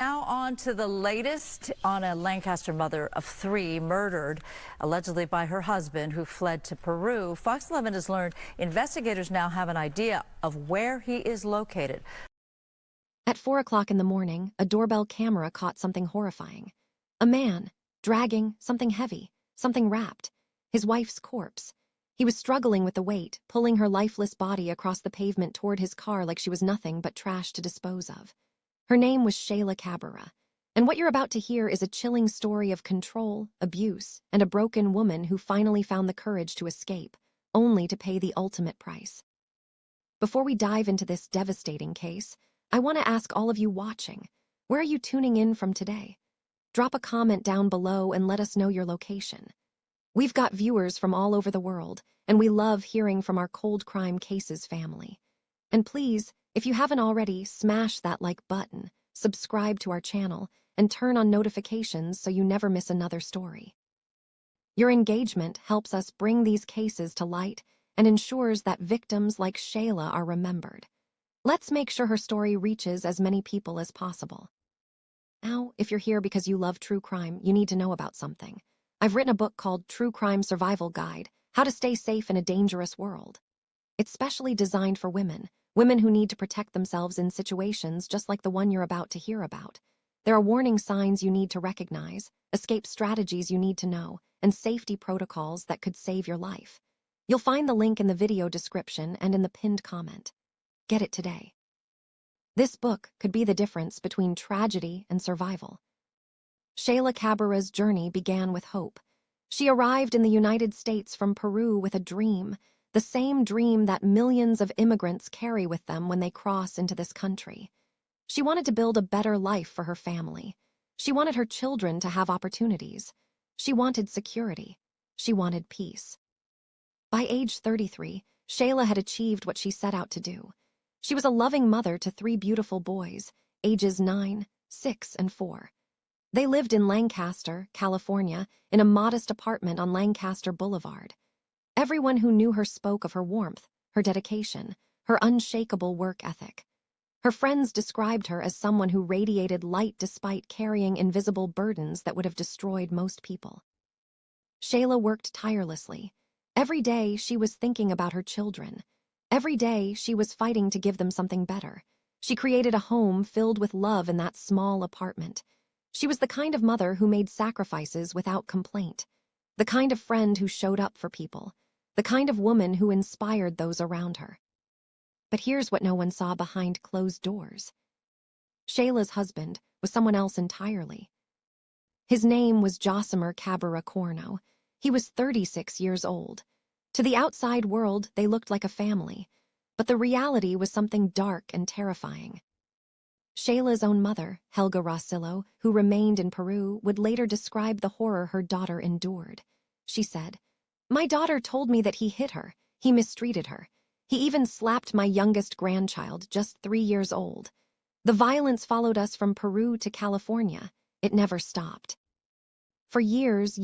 Now on to the latest on a Lancaster mother of three murdered, allegedly by her husband, who fled to Peru. Fox 11 has learned investigators now have an idea of where he is located. At 4 o'clock in the morning, a doorbell camera caught something horrifying. A man, dragging something heavy, something wrapped, his wife's corpse. He was struggling with the weight, pulling her lifeless body across the pavement toward his car like she was nothing but trash to dispose of. Her name was Sheylla Cabrera, and what you're about to hear is a chilling story of control, abuse, and a broken woman who finally found the courage to escape, only to pay the ultimate price. Before we dive into this devastating case, I want to ask all of you watching, where are you tuning in from today? Drop a comment down below and let us know your location. We've got viewers from all over the world, and we love hearing from our Cold Crime Cases family. And please, if you haven't already, smash that like button, subscribe to our channel, and turn on notifications so you never miss another story. Your engagement helps us bring these cases to light and ensures that victims like Sheylla are remembered. Let's make sure her story reaches as many people as possible. Now, if you're here because you love true crime, you need to know about something. I've written a book called True Crime Survival Guide: How to Stay Safe in a Dangerous World. It's specially designed for women who need to protect themselves in situations just like the one you're about to hear about. There are warning signs you need to recognize, escape strategies you need to know, and safety protocols that could save your life. You'll find the link in the video description and in the pinned comment. Get it today. This book could be the difference between tragedy and survival. Sheylla Cabrera's journey began with hope. She arrived in the United States from Peru with a dream, the same dream that millions of immigrants carry with them when they cross into this country. She wanted to build a better life for her family. She wanted her children to have opportunities. She wanted security. She wanted peace. By age 33, Sheylla had achieved what she set out to do. She was a loving mother to three beautiful boys, ages 9, 6, and 4. They lived in Lancaster, California, in a modest apartment on Lancaster Boulevard. Everyone who knew her spoke of her warmth, her dedication, her unshakable work ethic. Her friends described her as someone who radiated light despite carrying invisible burdens that would have destroyed most people. Sheylla worked tirelessly. Every day she was thinking about her children. Every day she was fighting to give them something better. She created a home filled with love in that small apartment. She was the kind of mother who made sacrifices without complaint, the kind of friend who showed up for people, the kind of woman who inspired those around her. But here's what no one saw behind closed doors. Sheylla's husband was someone else entirely. His name was Josimar Cabrera Corno. He was 36 years old. To the outside world, they looked like a family, but the reality was something dark and terrifying. Sheylla's own mother, Helga Rosillo, who remained in Peru, would later describe the horror her daughter endured. She said, "My daughter told me that he hit her. He mistreated her. He even slapped my youngest grandchild, just 3 years old. The violence followed us from Peru to California. It never stopped." For years,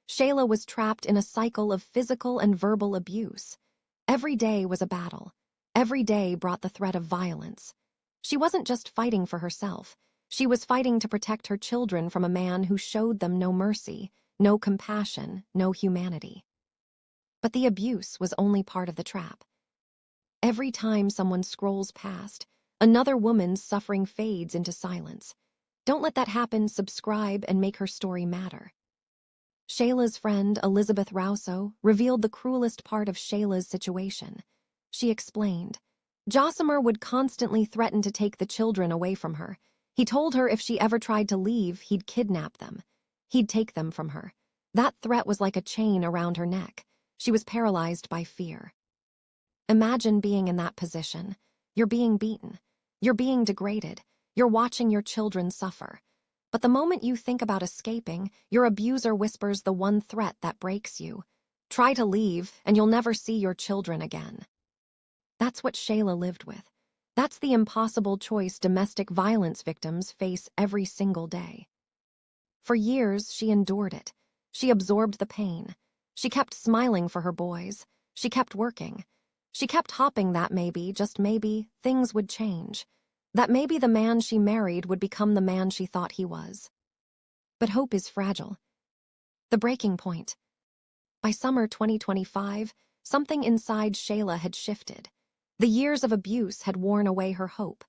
Sheylla was trapped in a cycle of physical and verbal abuse. Every day was a battle. Every day brought the threat of violence. She wasn't just fighting for herself. She was fighting to protect her children from a man who showed them no mercy, no compassion, no humanity. But the abuse was only part of the trap. Every time someone scrolls past, another woman's suffering fades into silence. Don't let that happen. Subscribe and make her story matter. Sheylla's friend, Elizabeth Rousseau, revealed the cruelest part of Sheylla's situation. She explained, "Josimar would constantly threaten to take the children away from her. He told her if she ever tried to leave, he'd kidnap them. He'd take them from her. That threat was like a chain around her neck. She was paralyzed by fear." Imagine being in that position. You're being beaten. You're being degraded. You're watching your children suffer. But the moment you think about escaping, your abuser whispers the one threat that breaks you. Try to leave, and you'll never see your children again. That's what Sheylla lived with. That's the impossible choice domestic violence victims face every single day. For years, she endured it. She absorbed the pain. She kept smiling for her boys. She kept working. She kept hoping that maybe, just maybe, things would change. That maybe the man she married would become the man she thought he was. But hope is fragile. The breaking point. By summer 2025, something inside Sheylla had shifted. The years of abuse had worn away her hope.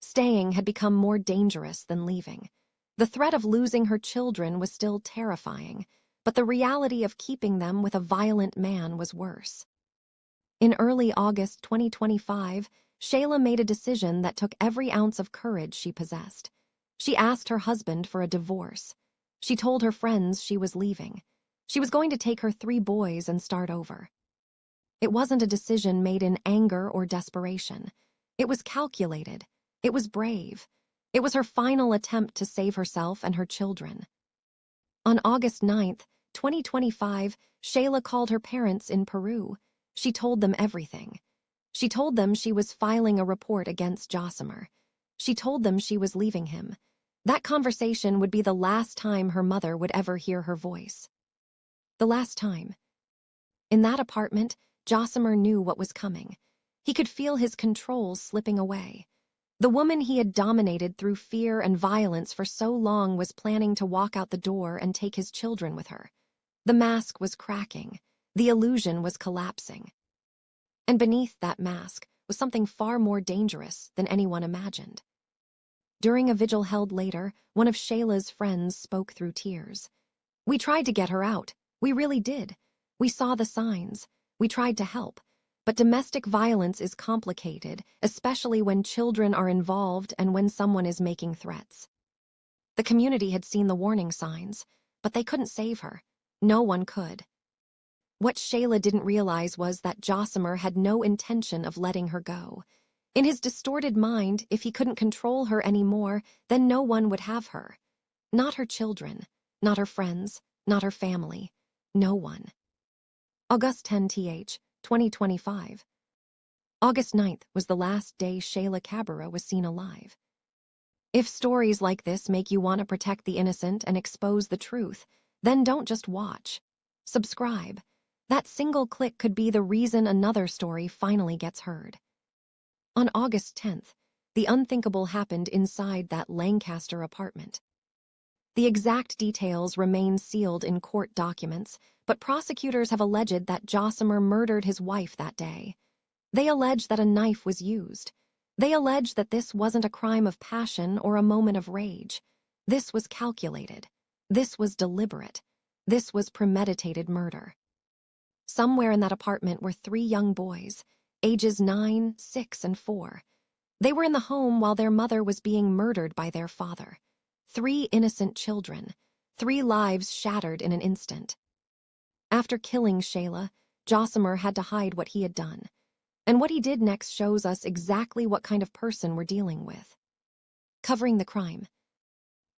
Staying had become more dangerous than leaving. The threat of losing her children was still terrifying, but the reality of keeping them with a violent man was worse. In early August 2025, Sheylla made a decision that took every ounce of courage she possessed. She asked her husband for a divorce. She told her friends she was leaving. She was going to take her 3 boys and start over. It wasn't a decision made in anger or desperation. It was calculated. It was brave. It was her final attempt to save herself and her children. On August 9th, 2025, Sheylla called her parents in Peru. She told them everything. She told them she was filing a report against Josimar. She told them she was leaving him. That conversation would be the last time her mother would ever hear her voice. The last time. In that apartment, Josimar knew what was coming. He could feel his control slipping away. The woman he had dominated through fear and violence for so long was planning to walk out the door and take his children with her. The mask was cracking. The illusion was collapsing. And beneath that mask was something far more dangerous than anyone imagined. During a vigil held later, one of Sheylla's friends spoke through tears. "We tried to get her out. We really did. We saw the signs. We tried to help. But domestic violence is complicated, especially when children are involved and when someone is making threats." The community had seen the warning signs, but they couldn't save her. No one could. What Sheylla didn't realize was that Josimar had no intention of letting her go. In his distorted mind, if he couldn't control her anymore, then no one would have her. Not her children, not her friends, not her family. No one. August 10th, 2025. August 9th was the last day Sheylla Cabrera was seen alive. If stories like this make you want to protect the innocent and expose the truth, then don't just watch. Subscribe. That single click could be the reason another story finally gets heard. On August 10th, the unthinkable happened inside that Lancaster apartment. The exact details remain sealed in court documents, but prosecutors have alleged that Josimar murdered his wife that day. They allege that a knife was used. They allege that this wasn't a crime of passion or a moment of rage. This was calculated. This was deliberate. This was premeditated murder. Somewhere in that apartment were 3 young boys, ages 9, 6, and 4. They were in the home while their mother was being murdered by their father. 3 innocent children, 3 lives shattered in an instant. After killing Sheylla, Josimar had to hide what he had done. And what he did next shows us exactly what kind of person we're dealing with. Covering the crime.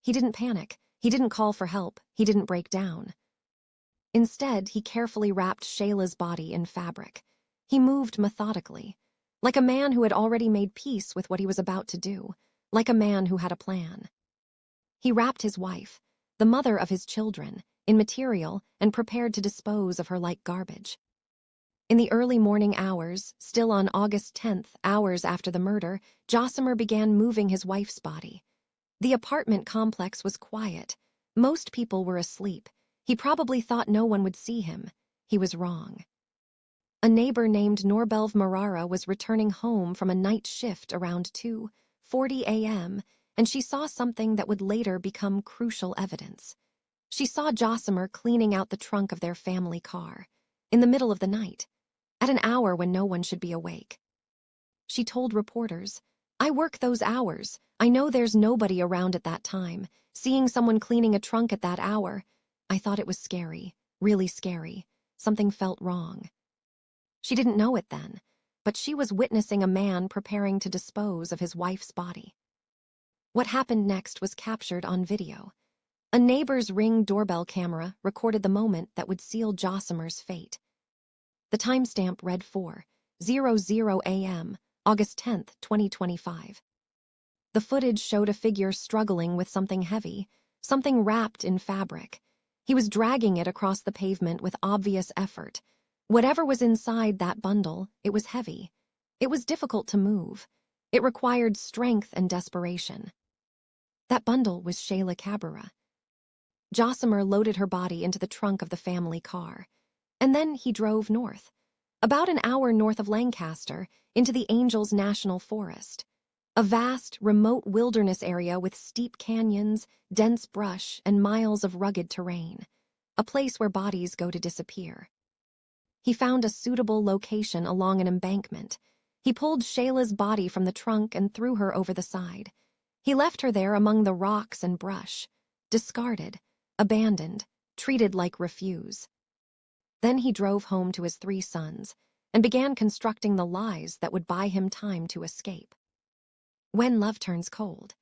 He didn't panic. He didn't call for help. He didn't break down. Instead, he carefully wrapped Sheylla's body in fabric. He moved methodically, like a man who had already made peace with what he was about to do, like a man who had a plan. He wrapped his wife, the mother of his children, in material and prepared to dispose of her like garbage. In the early morning hours, still on August 10th, hours after the murder, Josimar began moving his wife's body. The apartment complex was quiet. Most people were asleep. He probably thought no one would see him. He was wrong. A neighbor named Norbelv Marara was returning home from a night shift around 2:40 a.m., and she saw something that would later become crucial evidence. She saw Josimar cleaning out the trunk of their family car, in the middle of the night, at an hour when no one should be awake. She told reporters, "I work those hours. I know there's nobody around at that time. Seeing someone cleaning a trunk at that hour, I thought it was scary, really scary. Something felt wrong." She didn't know it then, but she was witnessing a man preparing to dispose of his wife's body. What happened next was captured on video. A neighbor's Ring doorbell camera recorded the moment that would seal Josimar's fate. The timestamp read 4:00 a.m., August 10th, 2025. The footage showed a figure struggling with something heavy, something wrapped in fabric. He was dragging it across the pavement with obvious effort. Whatever was inside that bundle, it was heavy. It was difficult to move. It required strength and desperation. That bundle was Sheylla Cabrera. Josimar loaded her body into the trunk of the family car, and then he drove north, about an hour north of Lancaster, into the Angels National Forest, a vast, remote wilderness area with steep canyons, dense brush, and miles of rugged terrain, a place where bodies go to disappear. He found a suitable location along an embankment. He pulled Sheylla's body from the trunk and threw her over the side. He left her there among the rocks and brush, discarded, abandoned, treated like refuse. Then he drove home to his 3 sons and began constructing the lies that would buy him time to escape. When love turns cold.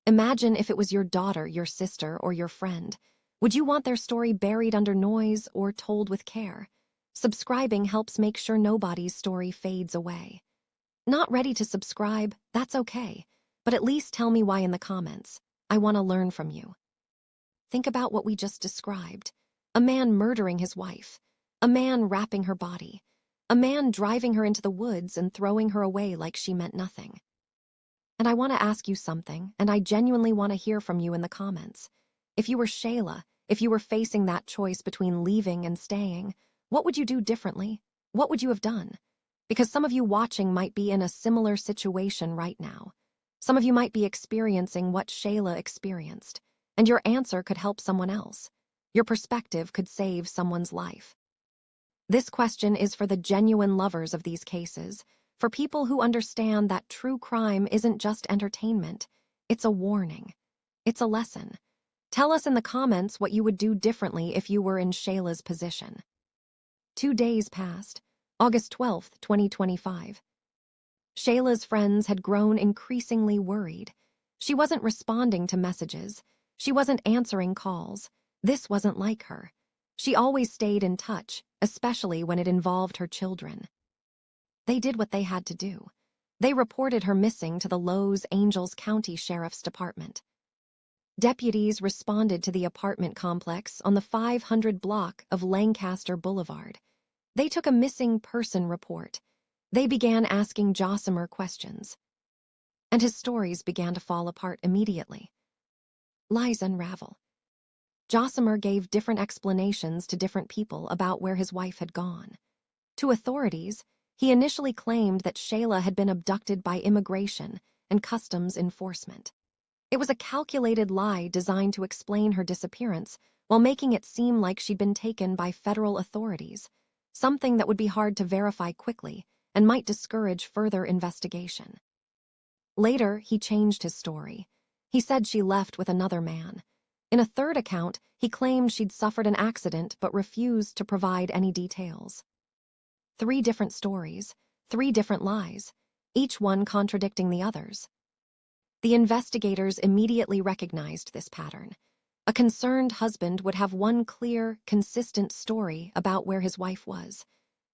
Imagine if it was your daughter, your sister, or your friend. Would you want their story buried under noise or told with care? Subscribing helps make sure nobody's story fades away. Not ready to subscribe? That's okay. But at least tell me why in the comments. I want to learn from you. Think about what we just described. A man murdering his wife. A man wrapping her body. A man driving her into the woods and throwing her away like she meant nothing. And I want to ask you something, and I genuinely want to hear from you in the comments. If you were Sheylla, if you were facing that choice between leaving and staying, what would you do differently? What would you have done? Because some of you watching might be in a similar situation right now. Some of you might be experiencing what Sheylla experienced, and your answer could help someone else. Your perspective could save someone's life. This question is for the genuine lovers of these cases, for people who understand that true crime isn't just entertainment, it's a warning. It's a lesson. Tell us in the comments what you would do differently if you were in Sheylla's position. 2 days passed, August 12th, 2025. Sheylla's friends had grown increasingly worried. She wasn't responding to messages. She wasn't answering calls. This wasn't like her. She always stayed in touch, especially when it involved her children. They did what they had to do. They reported her missing to the Los Angeles County Sheriff's Department. Deputies responded to the apartment complex on the 500 block of Lancaster Boulevard. They took a missing person report. They began asking Josimar questions. And his stories began to fall apart immediately. Lies unravel. Josimar gave different explanations to different people about where his wife had gone. To authorities, he initially claimed that Sheylla had been abducted by immigration and customs enforcement. It was a calculated lie designed to explain her disappearance while making it seem like she'd been taken by federal authorities, something that would be hard to verify quickly and might discourage further investigation. Later, he changed his story. He said she left with another man. In a third account, he claimed she'd suffered an accident but refused to provide any details. 3 different stories, 3 different lies, each one contradicting the others. The investigators immediately recognized this pattern. A concerned husband would have one clear, consistent story about where his wife was.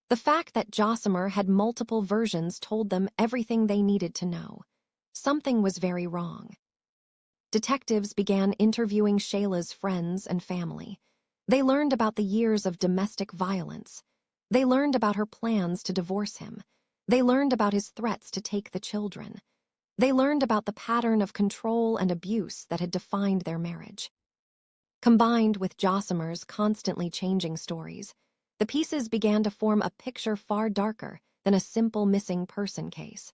The fact that Josimar had multiple versions told them everything they needed to know. Something was very wrong. Detectives began interviewing Sheylla's friends and family. They learned about the years of domestic violence. They learned about her plans to divorce him. They learned about his threats to take the children. They learned about the pattern of control and abuse that had defined their marriage. Combined with Josimar's constantly changing stories, the pieces began to form a picture far darker than a simple missing person case.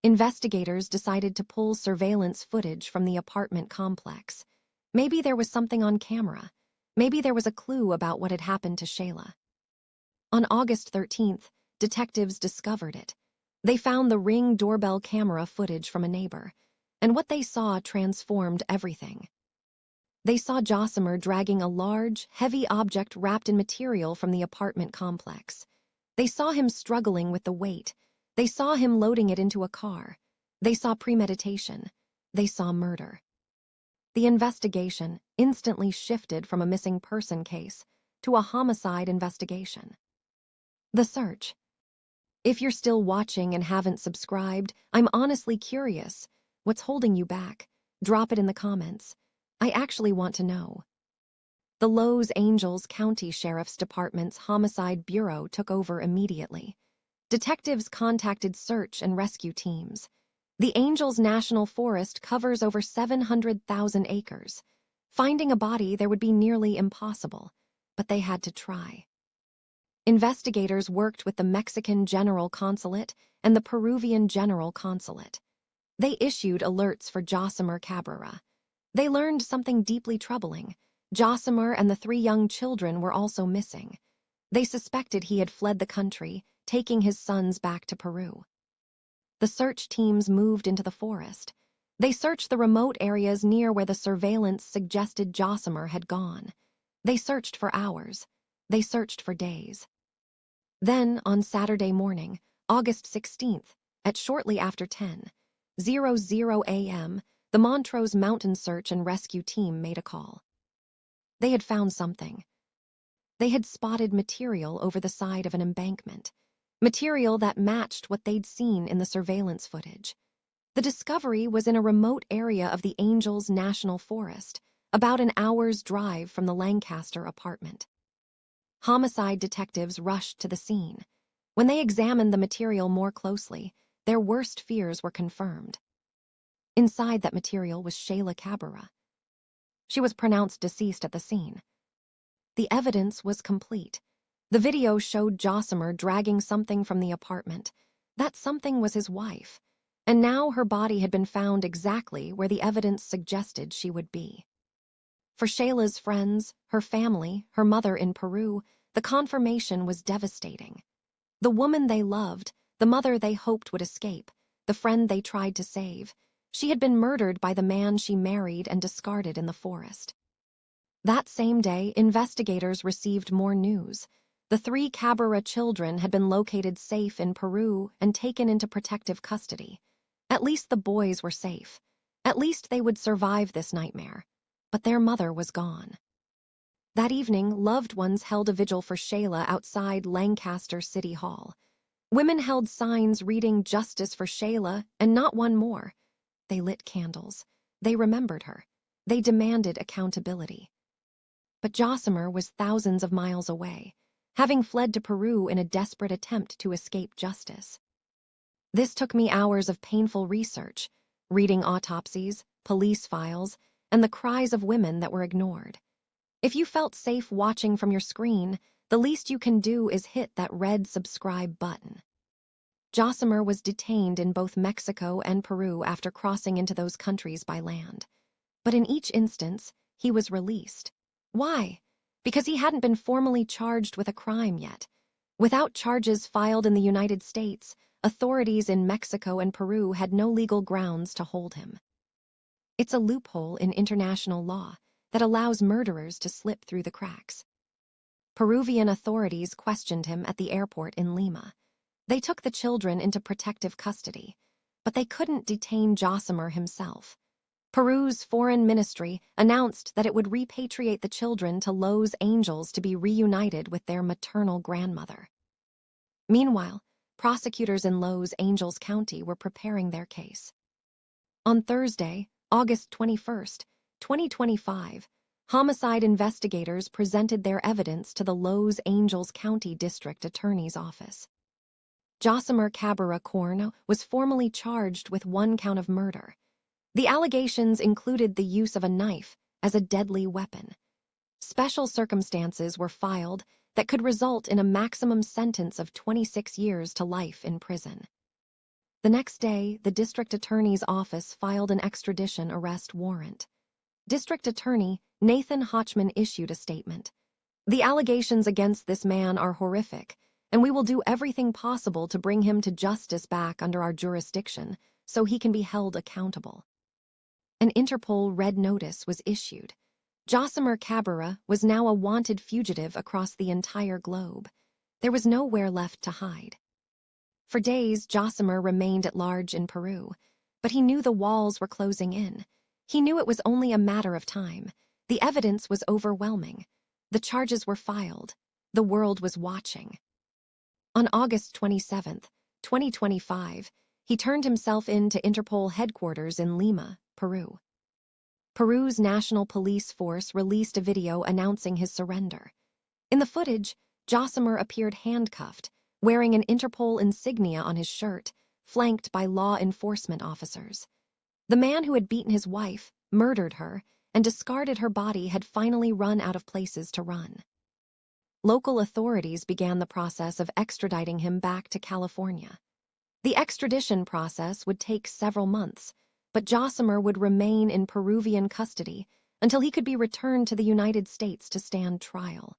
Investigators decided to pull surveillance footage from the apartment complex. Maybe there was something on camera. Maybe there was a clue about what had happened to Sheylla. On August 13th, detectives discovered it. They found the Ring doorbell camera footage from a neighbor, and what they saw transformed everything. They saw Josimar dragging a large, heavy object wrapped in material from the apartment complex. They saw him struggling with the weight. They saw him loading it into a car. They saw premeditation. They saw murder. The investigation instantly shifted from a missing person case to a homicide investigation. The search. If you're still watching and haven't subscribed, I'm honestly curious. What's holding you back? Drop it in the comments. I actually want to know. The Los Angeles County Sheriff's Department's Homicide Bureau took over immediately. Detectives contacted search and rescue teams. The Angels National Forest covers over 700,000 acres. Finding a body there would be nearly impossible, but they had to try. Investigators worked with the Mexican General Consulate and the Peruvian General Consulate. They issued alerts for Josimar Cabrera. They learned something deeply troubling. Josimar and the 3 young children were also missing. They suspected he had fled the country, taking his sons back to Peru. The search teams moved into the forest. They searched the remote areas near where the surveillance suggested Josimar had gone. They searched for hours. They searched for days. Then, on Saturday morning, August 16th, at shortly after 10:00 a.m., the Montrose Mountain Search and Rescue Team made a call. They had found something. They had spotted material over the side of an embankment, material that matched what they'd seen in the surveillance footage. The discovery was in a remote area of the Angels National Forest, about an hour's drive from the Lancaster apartment. Homicide detectives rushed to the scene. When they examined the material more closely, their worst fears were confirmed. Inside that material was Sheylla Cabrera. She was pronounced deceased at the scene. The evidence was complete. The video showed Josimar dragging something from the apartment. That something was his wife, and now her body had been found exactly where the evidence suggested she would be. For Sheylla's friends, her family, her mother in Peru, the confirmation was devastating. The woman they loved, the mother they hoped would escape, the friend they tried to save, she had been murdered by the man she married and discarded in the forest. That same day, investigators received more news. The 3 Cabrera children had been located safe in Peru and taken into protective custody. At least the boys were safe. At least they would survive this nightmare. But their mother was gone. That evening, loved ones held a vigil for Sheylla outside Lancaster City Hall. Women held signs reading "Justice for Sheylla" and not one more. They lit candles. They remembered her. They demanded accountability. But Josimar was thousands of miles away, having fled to Peru in a desperate attempt to escape justice. This took me hours of painful research, reading autopsies, police files, and the cries of women that were ignored. If you felt safe watching from your screen, the least you can do is hit that red subscribe button. Josimar was detained in both Mexico and Peru after crossing into those countries by land. But in each instance, he was released. Why? Because he hadn't been formally charged with a crime yet. Without charges filed in the United States, authorities in Mexico and Peru had no legal grounds to hold him. It's a loophole in international law that allows murderers to slip through the cracks. Peruvian authorities questioned him at the airport in Lima. They took the children into protective custody, but they couldn't detain Josimar himself. Peru's foreign ministry announced that it would repatriate the children to Los Angeles to be reunited with their maternal grandmother. Meanwhile, prosecutors in Los Angeles County were preparing their case. On Thursday, August 21st, 2025, homicide investigators presented their evidence to the Los Angeles County District Attorney's Office. Josimar Cabrera Corno was formally charged with 1 count of murder. The allegations included the use of a knife as a deadly weapon. Special circumstances were filed that could result in a maximum sentence of 26 years to life in prison. The next day, the district attorney's office filed an extradition arrest warrant. District Attorney Nathan Hochman issued a statement. "The allegations against this man are horrific, and we will do everything possible to bring him to justice back under our jurisdiction so he can be held accountable." An Interpol red notice was issued. Josimar Cabrera was now a wanted fugitive across the entire globe. There was nowhere left to hide. For days, Josimar remained at large in Peru, but he knew the walls were closing in. He knew it was only a matter of time. The evidence was overwhelming. The charges were filed. The world was watching. On August 27th, 2025, he turned himself in to Interpol headquarters in Lima, Peru. Peru's National Police Force released a video announcing his surrender. In the footage, Josimar appeared handcuffed, wearing an Interpol insignia on his shirt, flanked by law enforcement officers. The man who had beaten his wife, murdered her, and discarded her body had finally run out of places to run. Local authorities began the process of extraditing him back to California. The extradition process would take several months, but Josimar would remain in Peruvian custody until he could be returned to the United States to stand trial.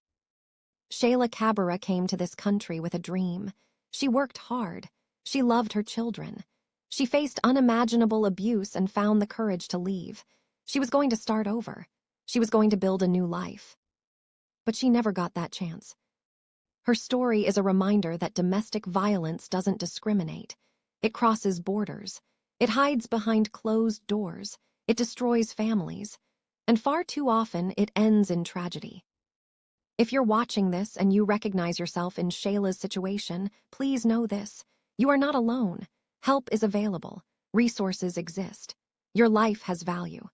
Sheylla Cabrera came to this country with a dream. She worked hard. She loved her children. She faced unimaginable abuse and found the courage to leave. She was going to start over. She was going to build a new life. But she never got that chance. Her story is a reminder that domestic violence doesn't discriminate. It crosses borders. It hides behind closed doors. It destroys families. And far too often, it ends in tragedy. If you're watching this and you recognize yourself in Shella's situation, please know this. You are not alone. Help is available. Resources exist. Your life has value.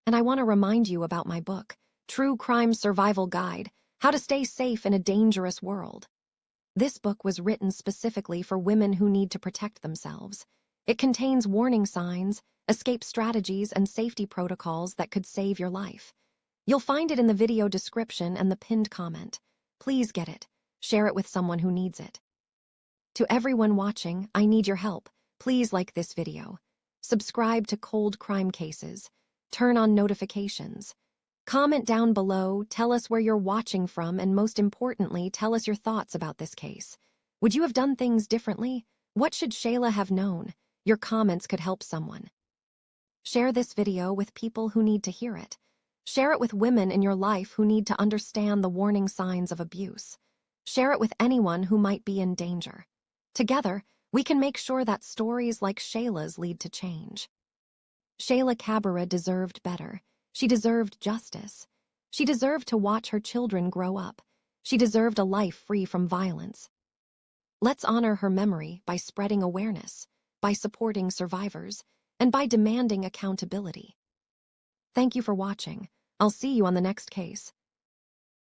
And I want to remind you about my book, True Crime Survival Guide: How to Stay Safe in a Dangerous World. This book was written specifically for women who need to protect themselves. It contains warning signs, escape strategies, and safety protocols that could save your life. You'll find it in the video description and the pinned comment. Please get it. Share it with someone who needs it. To everyone watching, I need your help. Please like this video. Subscribe to Cold Crime Cases. Turn on notifications. Comment down below, tell us where you're watching from, and most importantly, tell us your thoughts about this case. Would you have done things differently? What should Sheylla have known? Your comments could help someone. Share this video with people who need to hear it. Share it with women in your life who need to understand the warning signs of abuse. Share it with anyone who might be in danger. Together, we can make sure that stories like Shella's lead to change. Sheylla Cabrera deserved better. She deserved justice. She deserved to watch her children grow up. She deserved a life free from violence. Let's honor her memory by spreading awareness, by supporting survivors, and by demanding accountability. Thank you for watching. I'll see you on the next case.